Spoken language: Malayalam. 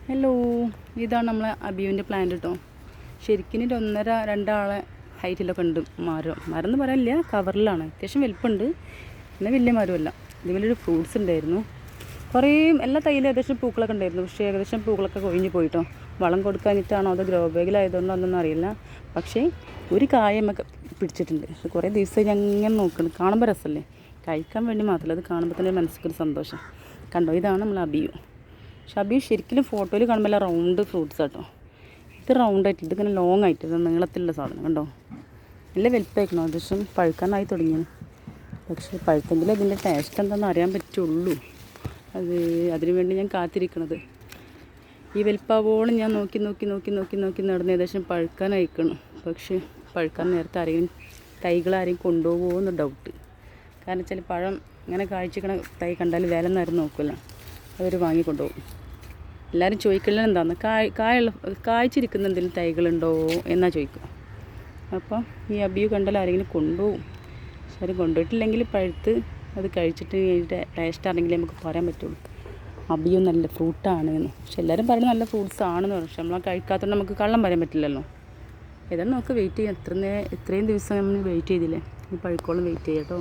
ഹലോ, ഇതാണ് നമ്മളെ അബിയുവിൻ്റെ പ്ലാന്റ് കേട്ടോ. ശരിക്കും ഒരു 1.5-2 ആളെ ഹൈറ്റിലൊക്കെ ഉണ്ട്. മരം എന്ന് പറയാനില്ല, കവറിലാണ്. അത്യാവശ്യം വലിപ്പമുണ്ട്, പിന്നെ വലിയ മരമല്ല. ഇതിലൊരു ഫ്രൂട്ട്സ് ഉണ്ടായിരുന്നു. കുറേ എല്ലാ തൈയിലും ഏകദേശം പൂക്കളൊക്കെ ഉണ്ടായിരുന്നു. പക്ഷേ ഏകദേശം പൂക്കളൊക്കെ കൊഴിഞ്ഞ് പോയിട്ടോ. വളം കൊടുക്കാനിട്ടാണോ അത് ഗ്രോ ബാഗിലായതുകൊണ്ടോ ഒന്നും അറിയില്ല. പക്ഷേ ഒരു കായ നമുക്ക് പിടിച്ചിട്ടുണ്ട്. കുറേ ദിവസം ഞാൻ ഇങ്ങനെ നോക്കണം. കാണുമ്പോൾ രസമല്ലേ, കഴിക്കാൻ വേണ്ടി മാത്രമല്ല, അത് കാണുമ്പോൾ തന്നെ മനസ്സിക്കൊരു സന്തോഷം. കണ്ടോ, ഇതാണ് നമ്മൾ അബിയു. പക്ഷെ അബിയു ശരിക്കും ഫോട്ടോയിൽ കാണുമ്പോൾ എല്ലാം റൗണ്ട് ഫ്രൂട്ട്സ് കേട്ടോ. ഇത് റൗണ്ടായിട്ട്, ഇതിങ്ങനെ ലോങ് ആയിട്ട്, ഇത് നീളത്തിലുള്ള സാധനം കണ്ടോ. നല്ല വലുപ്പമായിക്കണോ, ഏകദേശം പഴുക്കാനായി തുടങ്ങിയാണ്. പക്ഷേ പഴുത്തെങ്കിൽ അതിൻ്റെ ടേസ്റ്റ് എന്താണെന്ന് അറിയാൻ പറ്റുള്ളൂ. അതിനു വേണ്ടി ഞാൻ കാത്തിരിക്കണത്. ഈ വലുപ്പാവോളം ഞാൻ നോക്കി നടന്ന് ഏകദേശം പഴുക്കാനയക്കണം. പക്ഷേ പഴുക്കാൻ നേരത്തെ തൈകളാരെയും കൊണ്ടുപോകുമോ എന്ന് ഡൗട്ട്. കാരണം വെച്ചാൽ പഴം ഇങ്ങനെ കാഴ്ചക്കണ തൈ കണ്ടാൽ വില നേരം നോക്കില്ല, അവർ വാങ്ങിക്കൊണ്ടുപോകും. എല്ലാവരും ചോദിക്കലും എന്താണെന്ന്, കായ്ച്ചിരിക്കുന്ന എന്തെങ്കിലും തൈകളുണ്ടോ എന്നാ ചോദിക്കുക. അപ്പം ഈ അബിയു കണ്ടാൽ ആരെങ്കിലും കൊണ്ടുപോകും. പക്ഷെ ആരും കൊണ്ടുപോയിട്ടില്ലെങ്കിൽ പഴുത്ത് അത് കഴിച്ചിട്ട് ടേസ്റ്റ് ആണെങ്കിൽ നമുക്ക് പറയാൻ പറ്റുള്ളൂ അബിയു നല്ല ഫ്രൂട്ടാണ് എന്ന്. പക്ഷെ എല്ലാവരും പറയുന്നത് നല്ല ഫ്രൂട്ട്സ് ആണെന്ന് പറഞ്ഞു. പക്ഷെ നമ്മൾ കഴിക്കാത്തതുകൊണ്ട് നമുക്ക് കള്ളം പറയാൻ പറ്റില്ലല്ലോ. ഏതായാലും നമുക്ക് വെയിറ്റ് ചെയ്യാം. ഇത്രയും ദിവസം നമ്മൾ വെയിറ്റ് ചെയ്തില്ലേ, ഈ പഴുക്കോളം വെയിറ്റ് ചെയ്യാം കേട്ടോ.